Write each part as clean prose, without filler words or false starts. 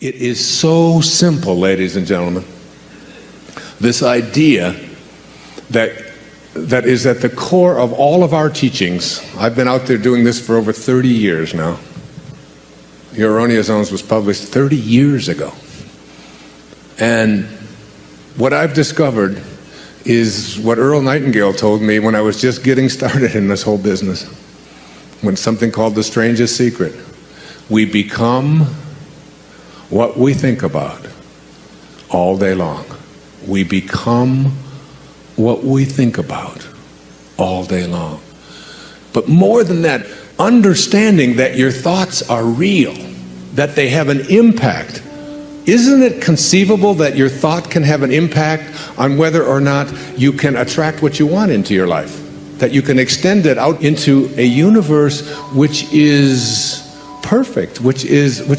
It is so simple, ladies and gentlemen. This idea that is at the core of all of our teachings. I've been out there doing this for over 30 years now. Erroneous Zones was published 30 years ago. And what I've discovered is what Earl Nightingale told me when I was just getting started in this whole business. When something called the strangest secret. We become what we think about all day long. We become what we think about all day long. But more than that, understanding that your thoughts are real, that they have an impact. Isn't it conceivable that your thought can have an impact on whether or not you can attract what you want into your life? That you can extend it out into a universe which is perfect, which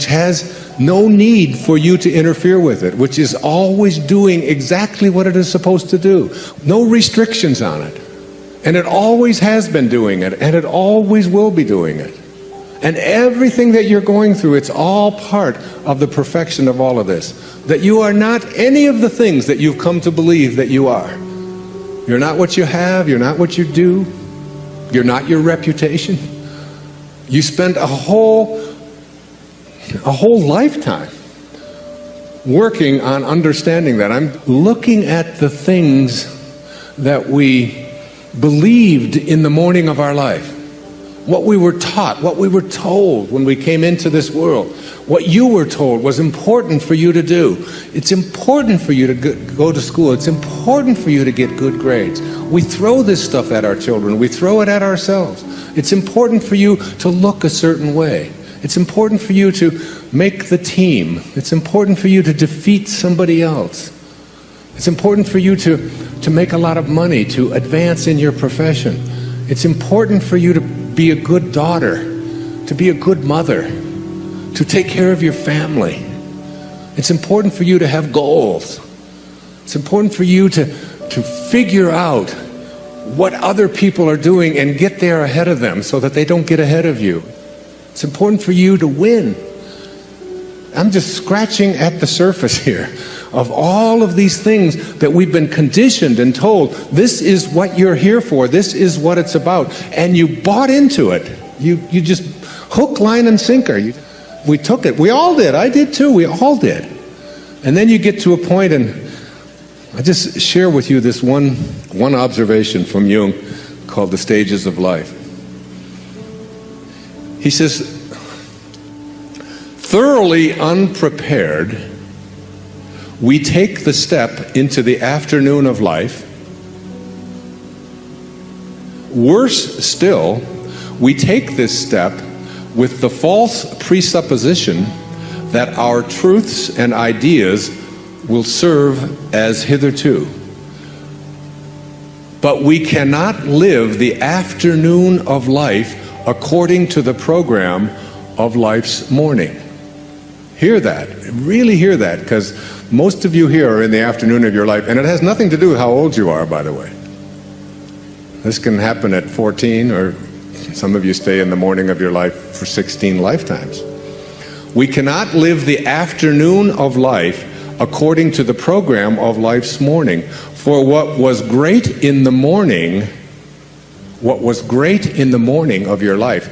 has no need for you to interfere with it, which is always doing exactly what it is supposed to do. No restrictions on it. And it always has been doing it, and it always will be doing it. And everything that you're going through, it's all part of the perfection of all of this. That you are not any of the things that you've come to believe that you are. You're not what you have, you're not what you do, you're not your reputation. You spend a whole lifetime working on understanding that. I'm looking at the things that we believed in the morning of our life. What we were taught, what we were told when we came into this world. What you were told was important for you to do. It's important for you to go to school. It's important for you to get good grades. We throw this stuff at our children. We throw it at ourselves. It's important for you to look a certain way. It's important for you to make the team. It's important for you to defeat somebody else. It's important for you to make a lot of money, to advance in your profession. It's important for you to be a good daughter, to be a good mother, to take care of your family. It's important for you to have goals. It's important for you to figure out what other people are doing and get there ahead of them so that they don't get ahead of you. It's important for you to win. I'm just scratching at the surface here of all of these things that we've been conditioned and told, this is what you're here for, this is what it's about. And you bought into it. You just hook, line, and sinker. We took it. We all did. I did too. We all did. And then you get to a point, and I just share with you this one observation from Jung called the stages of life. He says, thoroughly unprepared, we take the step into the afternoon of life. Worse still, we take this step with the false presupposition that our truths and ideas will serve as hitherto. But we cannot live the afternoon of life according to the program of life's morning. Hear that. Really hear that, because most of you here are in the afternoon of your life, and it has nothing to do with how old you are, by the way. This can happen at 14, or some of you stay in the morning of your life for 16 lifetimes. We cannot live the afternoon of life according to the program of life's morning. For what was great in the morning of your life,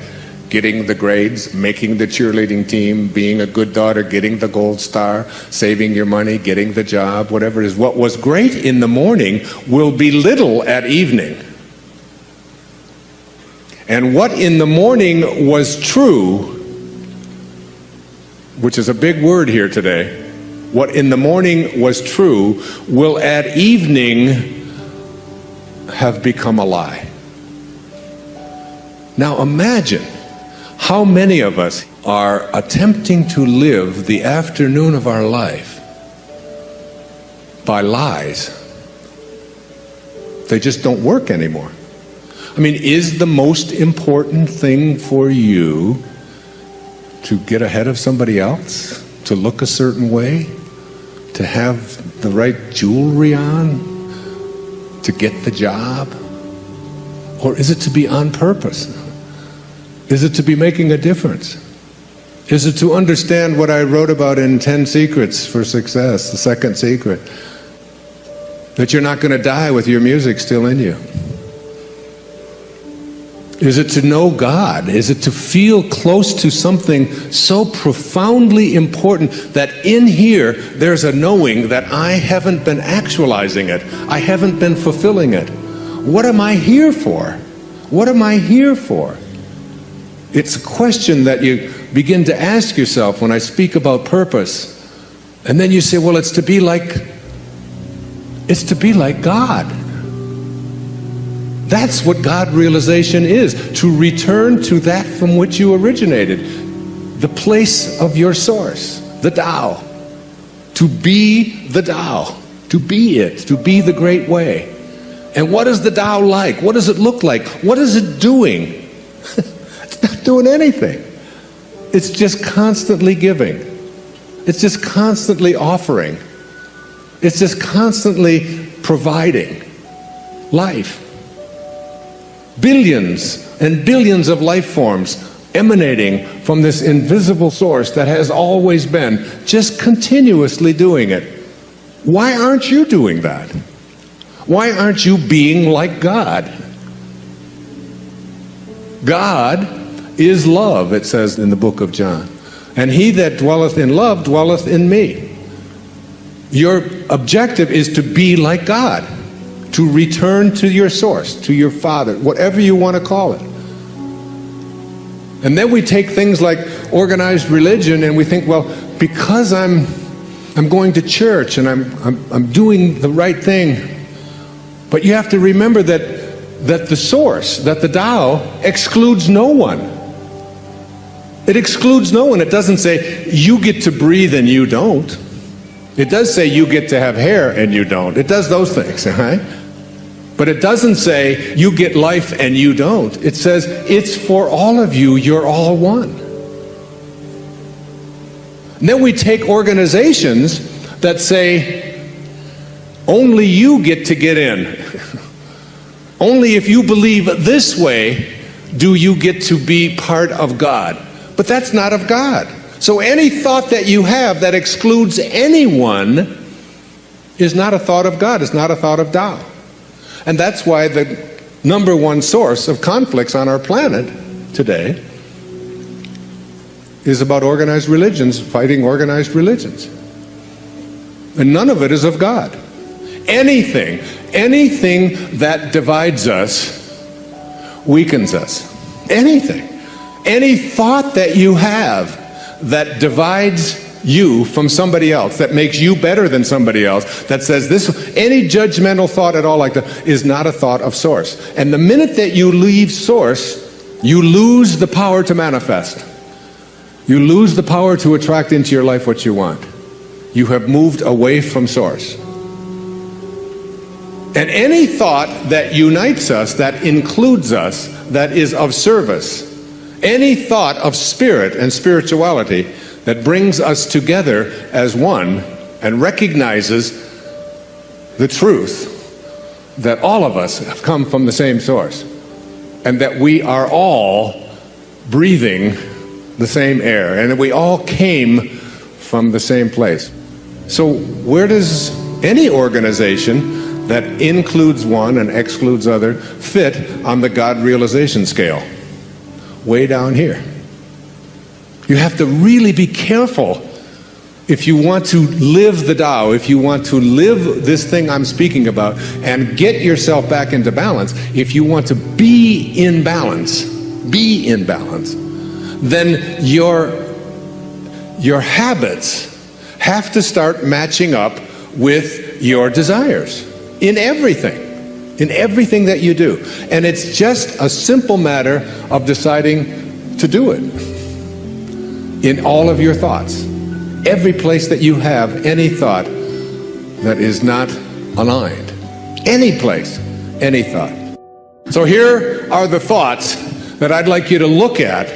getting the grades, making the cheerleading team, being a good daughter, getting the gold star, saving your money, getting the job, whatever it is, what was great in the morning will be little at evening. And what in the morning was true, which is a big word here today, what in the morning was true will at evening have become a lie. Now imagine how many of us are attempting to live the afternoon of our life by lies. They just don't work anymore. I mean, is the most important thing for you to get ahead of somebody else? To look a certain way? To have the right jewelry on? To get the job? Or is it to be on purpose? Is it to be making a difference? Is it to understand what I wrote about in 10 Secrets for Success, the second secret? That you're not going to die with your music still in you. Is it to know God? Is it to feel close to something so profoundly important that in here there's a knowing that I haven't been actualizing it, I haven't been fulfilling it? What am I here for? What am I here for? It's a question that you begin to ask yourself when I speak about purpose. And then you say, well, it's to be like God. That's what God realization is, to return to that from which you originated, the place of your source, the Tao. To be the Tao, to be it, to be the great way. And what is the Tao like? What does it look like? What is it doing? It's not doing anything. It's just constantly giving. It's just constantly offering. It's just constantly providing life. Billions and billions of life forms emanating from this invisible source that has always been, just continuously doing it. Why aren't you doing that? Why aren't you being like God? God is love, it says in the book of John. And he that dwelleth in love dwelleth in me. Your objective is to be like God, to return to your source, to your Father, whatever you want to call it. And then we take things like organized religion and we think, well, because I'm going to church and I'm doing the right thing. But you have to remember that the source, that the Tao, excludes no one. It excludes no one. It doesn't say you get to breathe and you don't. It does say you get to have hair and you don't. It does those things, right? But it doesn't say you get life and you don't. It says it's for all of you, you're all one. And then we take organizations that say only you get to get in. Only if you believe this way do you get to be part of God. But that's not of God. So any thought that you have that excludes anyone is not a thought of God, it's not a thought of Tao. And that's why the number one source of conflicts on our planet today is about organized religions fighting organized religions. And none of it is of God. Anything that divides us weakens us. Anything. Any thought that you have that divides you from somebody else, that makes you better than somebody else, that says this, any judgmental thought at all like that is not a thought of source. And the minute that you leave source, you lose the power to manifest. You lose the power to attract into your life what you want. You have moved away from source. And any thought that unites us, that includes us, that is of service, any thought of spirit and spirituality that brings us together as one and recognizes the truth that all of us have come from the same source and that we are all breathing the same air and that we all came from the same place. So where does any organization that includes one and excludes other fit on the God realization scale? Way down here. You have to really be careful if you want to live the Tao, if you want to live this thing I'm speaking about and get yourself back into balance, if you want to be in balance, then your habits have to start matching up with your desires in everything that you do. And it's just a simple matter of deciding to do it. In all of your thoughts, every place that you have any thought that is not aligned, any place, any thought. So here are the thoughts that I'd like you to look at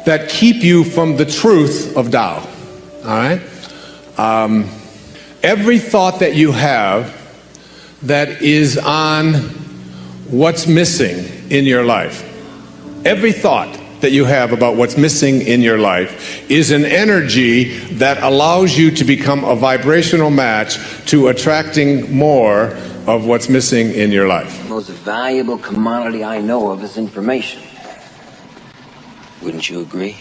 that keep you from the truth of Tao. All right? Every thought that you have that is on what's missing in your life, every thought that you have about what's missing in your life is an energy that allows you to become a vibrational match to attracting more of what's missing in your life. The most valuable commodity I know of is information. Wouldn't you agree?